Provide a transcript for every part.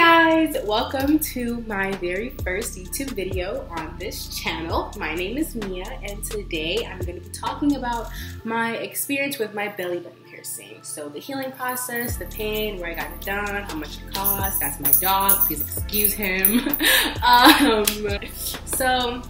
guys, welcome to my very first YouTube video on this channel. My name is Mia and today I'm going to be talking about my experience with my belly button piercing. So the healing process, the pain, where I got it done, how much it cost. That's my dog, please excuse him. So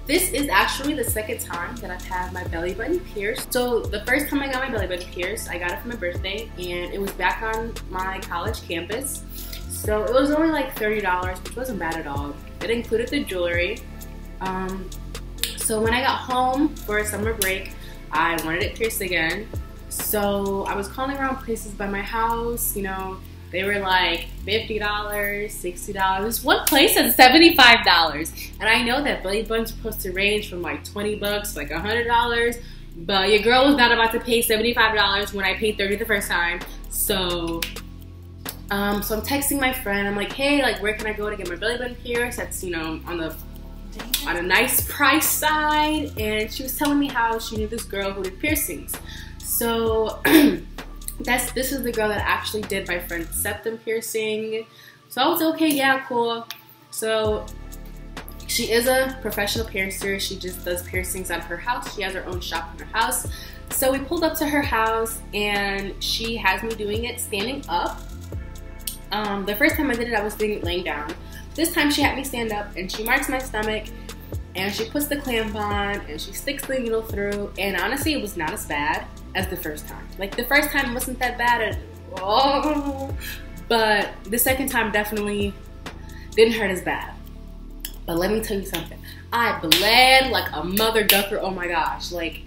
this is actually the second time that I've had my belly button pierced. So the first time I got my belly button pierced, I got it for my birthday and it was back on my college campus. So it was only like $30, which wasn't bad at all. It included the jewelry. So when I got home for a summer break, I wanted it pierced again. So I was calling around places by my house, you know, they were like $50, $60. One place said $75. And I know that belly buttons are supposed to range from like 20 bucks to like $100. But your girl was not about to pay $75 when I paid $30 the first time. So I'm texting my friend. I'm like, hey, like where can I go to get my belly button pierced? That's, you know, on a nice price side. And she was telling me how she knew this girl who did piercings. So this is the girl that actually did my friend's septum piercing. So I was okay, yeah, cool. So she is a professional piercer. She just does piercings at her house. She has her own shop in her house. So we pulled up to her house and she has me doing it standing up. The first time I did it, I was doing it laying down. This time she had me stand up and she marks my stomach and she puts the clamp on and she sticks the needle through, and honestly it was not as bad as the first time. Like the first time wasn't that bad but the second time definitely didn't hurt as bad. But let me tell you something, I bled like a mother ducker. Oh my gosh, like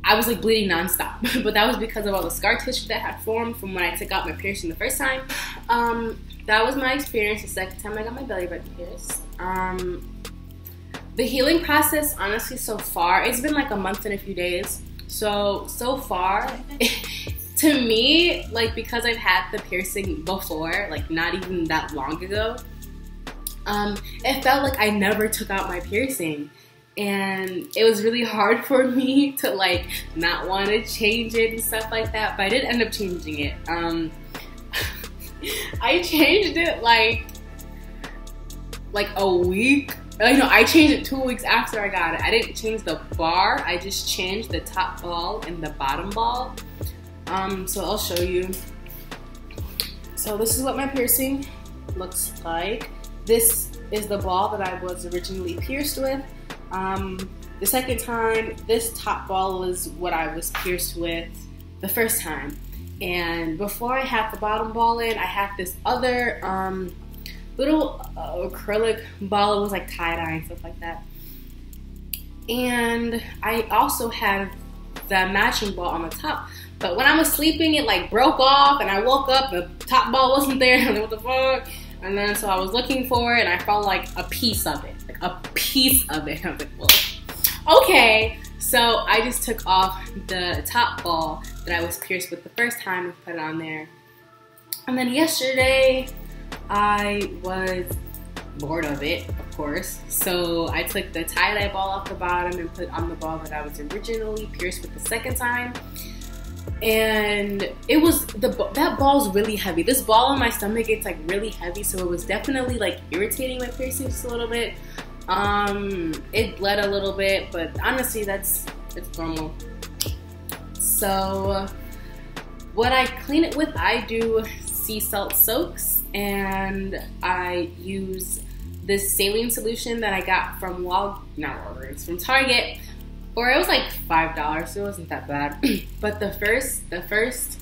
I was like bleeding nonstop. But that was because of all the scar tissue that had formed from when I took out my piercing the first time. That was my experience the second time I got my belly button pierced. The healing process, honestly, so far, it's been like a month and a few days. So far, to me, like because I've had the piercing before, like not even that long ago, it felt like I never took out my piercing. And it was really hard for me to like not want to change it and stuff like that, but I did end up changing it. I changed it like a week. I changed it 2 weeks after I got it. I didn't change the bar, I just changed the top ball and the bottom ball. So I'll show you. So this is what my piercing looks like. This is the ball that I was originally pierced with. The second time, this top ball was what I was pierced with the first time. And before I had the bottom ball in, I had this other little acrylic ball. It was like tie-dye and stuff like that. And I also had the matching ball on the top. But when I was sleeping, it like broke off and I woke up, the top ball wasn't there. I was like, what the fuck? And then so I was looking for it and I found like a piece of it. Like a piece of it. I was like, well, okay. So I just took off the top ball that I was pierced with the first time and put it on there. And then yesterday, I was bored of it, of course. So I took the tie-dye ball off the bottom and put on the ball that I was originally pierced with the second time. And it was, that ball's really heavy. This ball on my stomach, it's like really heavy. So it was definitely like irritating my piercing just a little bit. It bled a little bit, but honestly, it's normal. So what I clean it with, I do sea salt soaks, and I use this saline solution that I got from from Target, or it was like $5, so it wasn't that bad. But the first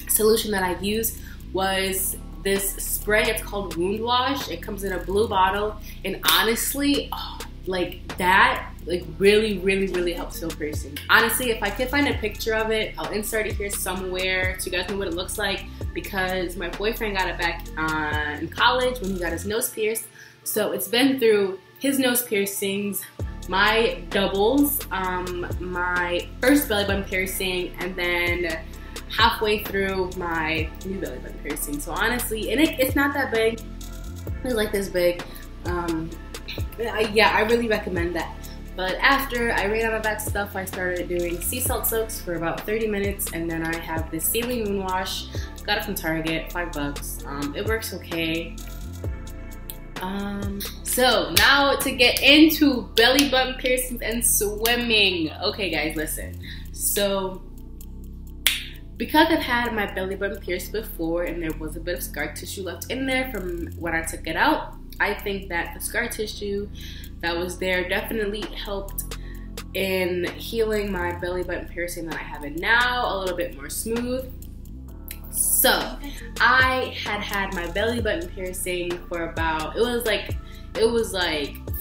solution that I used was this spray. It's called Wound Wash. It comes in a blue bottle, and honestly, like that, like really helps heal piercing. Honestly, if I could find a picture of it, I'll insert it here somewhere so you guys know what it looks like, because my boyfriend got it back in college when he got his nose pierced. So it's been through his nose piercings, my doubles, my first belly button piercing, and then halfway through my new belly button piercing. So honestly, and it's not that big. It's like this big. Yeah, I really recommend that. But after I ran out of that stuff, I started doing sea salt soaks for about 30 minutes, and then I have this Saline Moon Wash. Got it from Target, $5. It works okay. So now to get into belly button piercings and swimming. Okay guys, listen. So because I've had my belly button pierced before and there was a bit of scar tissue left in there from when I took it out, I think that the scar tissue that was there definitely helped in healing my belly button piercing that I have it now, a little bit more smooth. So I had my belly button piercing for about, it was like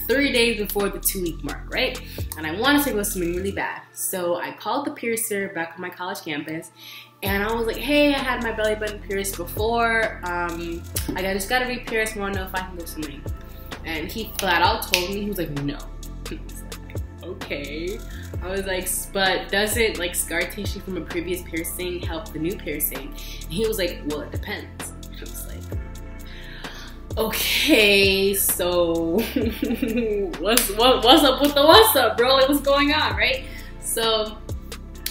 3 days before the 2-week mark, right? And I wanted to go swimming really bad. So I called the piercer back on my college campus, and I was like, hey, I had my belly button pierced before. I just got to re-pierce, want to know if I can go swimming. And he flat out told me, he was like, no. I was like, okay. I was like, but doesn't like scar tissue from a previous piercing help the new piercing? And he was like, well, it depends. I was like, okay, so what's up with the what's up, bro? Like, what's going on, right? So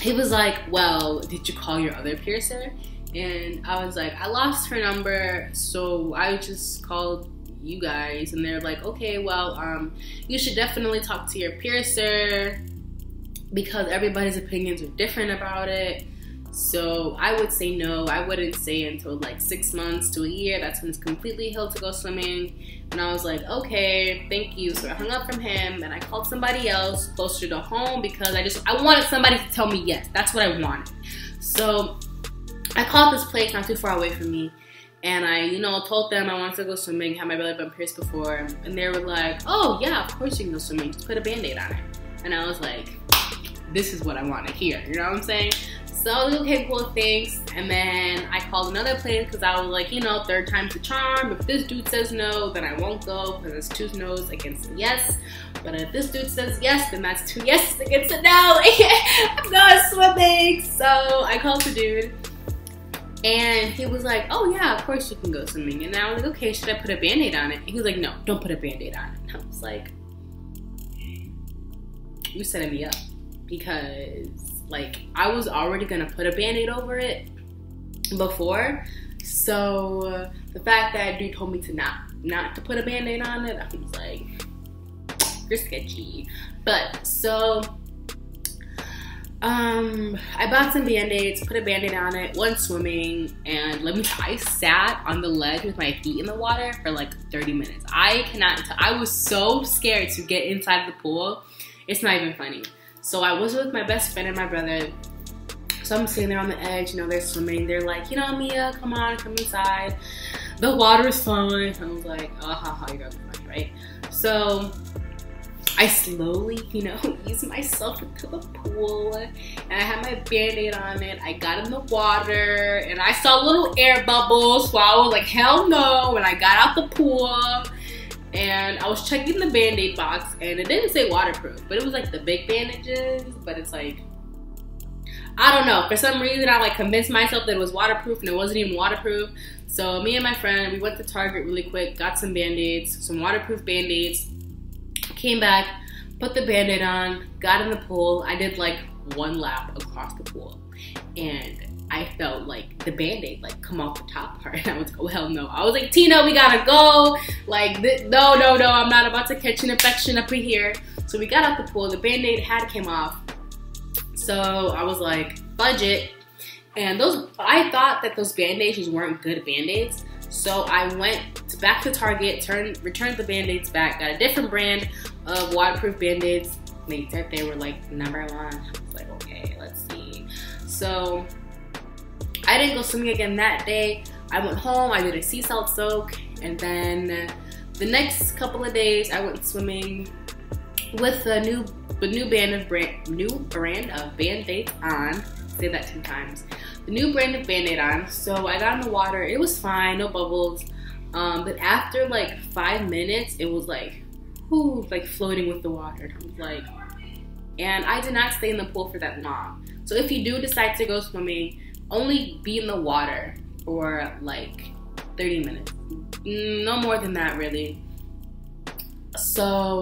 he was like, well, did you call your other piercer? And I was like, I lost her number, so I just called you guys. And they're like, okay, well, you should definitely talk to your piercer because everybody's opinions are different about it. So I would say no. I wouldn't say until like 6 months to a year. That's when it's completely healed to go swimming. And I was like, okay, thank you. So I hung up from him and I called somebody else closer to home because I wanted somebody to tell me yes. That's what I wanted. So I called this place not too far away from me, and I, told them I wanted to go swimming, had my belly button pierced before, and they were like, oh yeah, of course you can go swimming, just put a Band-Aid on it. And I was like, this is what I want to hear, you know what I'm saying? So I was like, okay, cool, thanks. And then I called another place because I was like, third time's the charm. If this dude says no, then I won't go because it's 2 no's against a yes. But if this dude says yes, then that's 2 yeses against a no. I'm not swimming. So I called the dude. And he was like, oh yeah, of course you can go swimming. And I was like, okay, should I put a Band-Aid on it? And he was like, no, don't put a Band-Aid on it. And I was like, you setting me up. Because like I was already gonna put a Band-Aid over it before. So the fact that dude told me to not to put a Band-Aid on it, I was like, you're sketchy. But so I bought some Band-Aids, put a Band-Aid on it, went swimming, and let me tell you, I sat on the ledge with my feet in the water for like 30 minutes. I was so scared to get inside the pool. It's not even funny. So I was with my best friend and my brother. So I'm sitting there on the edge, they're swimming. They're like, Mia, come on, come inside. The water is flowing. I was like, oh, haha, you're gonna be fine, right? So I slowly, eased myself into the pool, and I had my Band-Aid on it. I got in the water, and I saw little air bubbles, so I was like, hell no. When I got out the pool, and I was checking the Band-Aid box, and it didn't say waterproof, but it was like the big bandages, but it's like, I don't know. For some reason, I convinced myself that it was waterproof, and it wasn't even waterproof. So me and my friend, we went to Target really quick, got some Band-Aids, some waterproof Band-Aids, came back, put the Band-Aid on, got in the pool. I did like 1 lap across the pool, and I felt like the Band-Aid come off the top part, and I was like, oh hell no. I was like, Tina, we gotta go. No, I'm not about to catch an infection up in here. So we got out the pool, the Band-Aid had came off. So I was like, budget. And I thought that those Band-Aids weren't good Band-Aids. So I went back to Target, returned the Band-Aids back, got a different brand of waterproof Band-Aids. They said they were like #1. I was like, okay, let's see. So I didn't go swimming again that day. I went home, I did a sea salt soak, and then the next couple of days I went swimming with a new brand of Band-Aids on. Say that 10 times. The new brand of Band-Aid on. So I got in the water, it was fine, no bubbles. But after like 5 minutes, it was like, whoo, floating with the water. And I was like, and I did not stay in the pool for that long. So if you do decide to go swimming, only be in the water for like 30 minutes. No more than that, really. So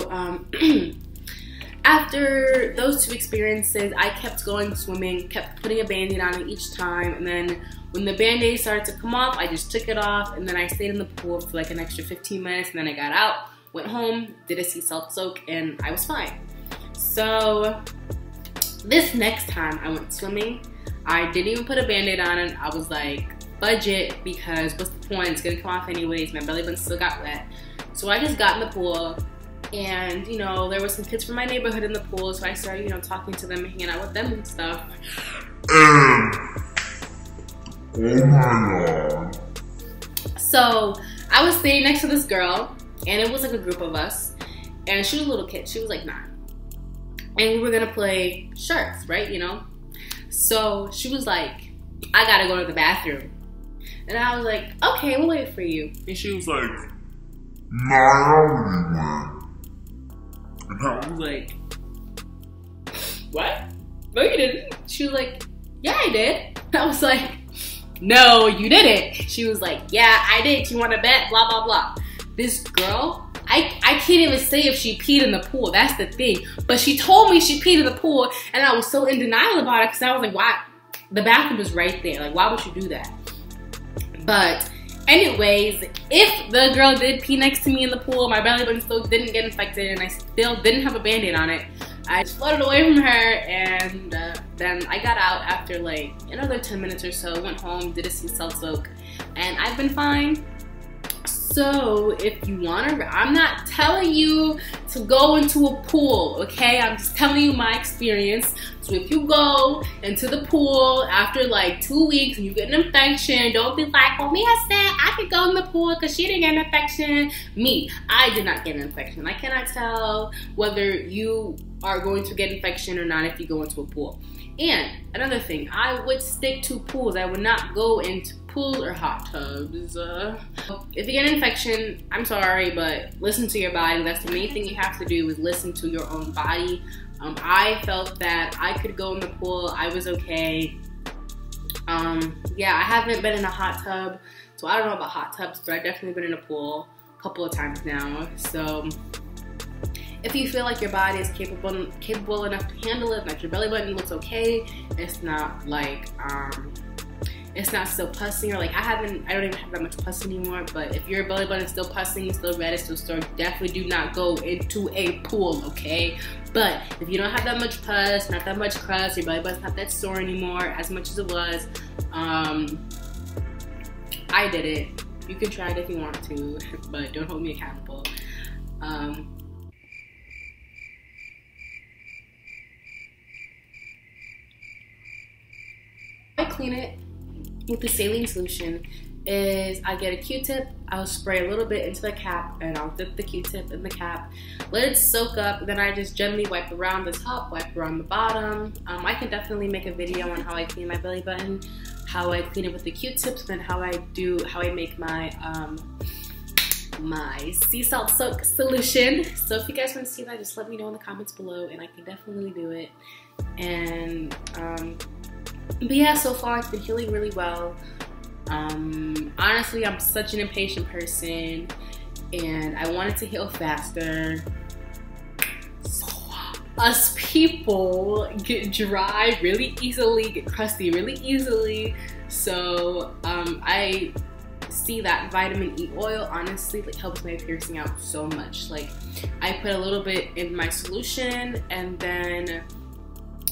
After those 2 experiences, I kept going swimming, kept putting a band-aid on it each time, and then when the band-aid started to come off, I just took it off, and then I stayed in the pool for like an extra 15 minutes, and then I got out, went home, did a sea salt soak, and I was fine. So this next time I went swimming, I didn't even put a band-aid on it. I was like, budget, because what's the point? It's gonna come off anyways. My belly button still got wet. So I just got in the pool, and you know, there were some kids from my neighborhood in the pool, so I started, you know, talking to them and hanging out with them and stuff. Oh my God. So I was staying next to this girl, and it was like a group of us, and she was a little kid. She was like 9. And we were gonna play sharks, right, you know? So she was like, I gotta go to the bathroom. And I was like, okay, we'll wait for you. And she was like, no, I already went. And I was like, what? No, you didn't. She was like, yeah, I did. I was like, no, you didn't. She was like, yeah, I did. You want to bet? Blah, blah, blah. This girl, I can't even say if she peed in the pool. That's the thing. But she told me she peed in the pool, and I was so in denial about it because I was like, why? The bathroom is right there. Like, why would you do that? But anyways, if the girl did pee next to me in the pool, my belly button still didn't get infected, and I still didn't have a band-aid on it, I just floated away from her, and then I got out after like another 10 minutes or so, went home, did a sea salt soak, and I've been fine. So if you wanna, I'm not telling you to go into a pool, okay? I'm just telling you my experience. So if you go into the pool after like 2 weeks and you get an infection, don't be like, well, Mia said I could go in the pool because she didn't get an infection. Me, I did not get an infection. I cannot tell whether you are going to get infection or not if you go into a pool. And another thing, I would stick to pools. I would not go into pools or hot tubs. If you get an infection, I'm sorry, but listen to your body. That's the main thing you have to do, is listen to your own body. I felt that I could go in the pool. I was okay. Yeah, I haven't been in a hot tub, so I don't know about hot tubs, but I've definitely been in a pool a couple of times now. So if you feel like your body is capable enough to handle it, like your belly button looks okay, it's not like it's not still pussing, or like I don't even have that much pus anymore. But if your belly button is still pussing, still red, it's still sore, definitely do not go into a pool, okay? But if you don't have that much pus, not that much crust, your belly button's not that sore anymore as much as it was, I did it. You can try it if you want to, but don't hold me accountable. I clean it with the saline solution is I get a Q-tip, I'll spray a little bit into the cap, and I'll dip the Q-tip in the cap, let it soak up, then I just gently wipe around the top, wipe around the bottom. I can definitely make a video on how I clean my belly button, how I clean it with the Q-tips, and how I make my my sea salt soak solution. So if you guys want to see that, just let me know in the comments below, and I can definitely do it. And but yeah, so far it's been healing really well. Honestly, I'm such an impatient person, and I want it to heal faster. So, us people get dry really easily, get crusty really easily. So I see that vitamin E oil honestly like helps my piercing out so much. Like, I put a little bit in my solution, and then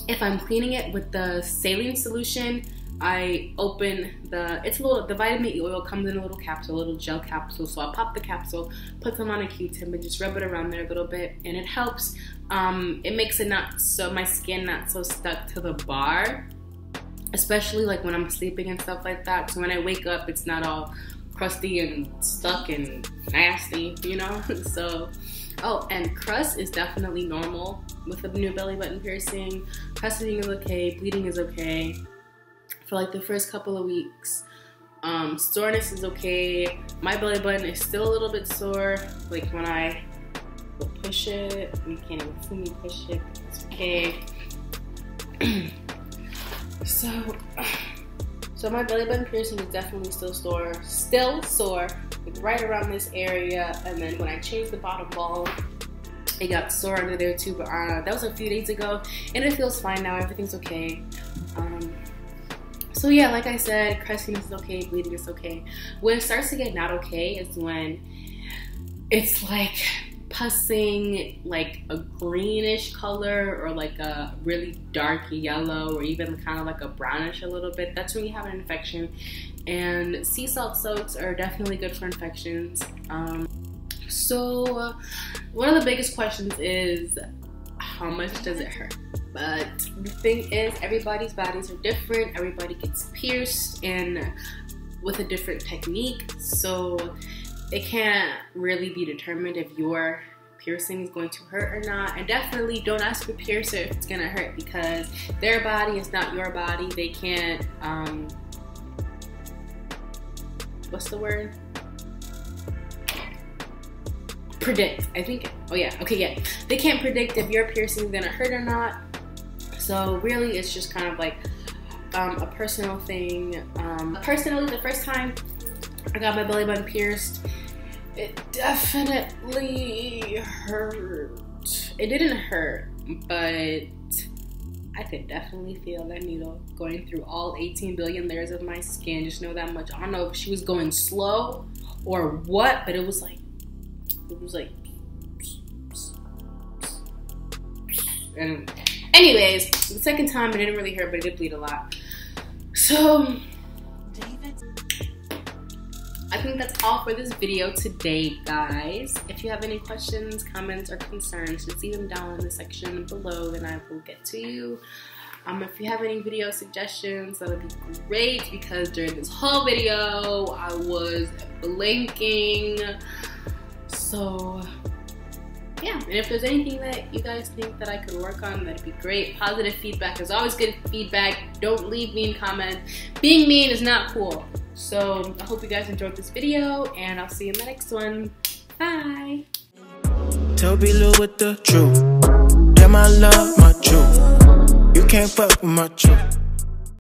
if I'm cleaning it with the saline solution, I open the vitamin E oil comes in a little capsule, a little gel capsule. So I'll pop the capsule, put them on a Q-tip, and just rub it around there a little bit, and it helps. It makes it my skin not so stuck to the bar, especially like when I'm sleeping and stuff like that. So when I wake up, it's not all crusty and stuck and nasty, you know? So, oh, and crust is definitely normal with a new belly button piercing. Crusting is okay, bleeding is okay for like the first couple of weeks. Soreness is okay. My belly button is still a little bit sore, like when I will push it. You can't even see me push it. It's okay. So my belly button piercing is definitely still sore, like right around this area. And then when I change the bottom ball, It got sore under there too, but that was a few days ago, and it feels fine now. Everything's okay. So yeah, like I said, crustiness is okay, bleeding is okay. When it starts to get not okay is when it's like pussing like a greenish color, or like a really dark yellow, or even kind of like a brownish a little bit. That's when you have an infection. And sea salt soaks are definitely good for infections. So one of the biggest questions is, how much does it hurt? But the thing is, everybody's bodies are different. Everybody gets pierced and with a different technique. So it can't really be determined if your piercing is going to hurt or not. And definitely don't ask your piercer if it's gonna hurt, because their body is not your body. They can't, what's the word? Predict, I think. Oh yeah, okay, yeah. They can't predict if your piercing is gonna hurt or not. So really, it's just kind of like a personal thing. Personally, the first time I got my belly button pierced, it definitely hurt. It didn't hurt, but I could definitely feel that needle going through all 18 billion layers of my skin. Just know that much. I don't know if she was going slow or what, but it was like, and anyways, the second time it didn't really hurt, but it did bleed a lot. So I think that's all for this video today, guys. If you have any questions, comments, or concerns, just leave them down in the section below, then I will get to you. If you have any video suggestions, that would be great, because during this whole video, I was blinking. So yeah, and if there's anything that you guys think that I could work on, that'd be great. Positive feedback is always good feedback. Don't leave mean comments. Being mean is not cool. So I hope you guys enjoyed this video, and I'll see you in the next one. Bye. Toby Lou with the truth. Damn, I love my truth. You can't fuck with my truth.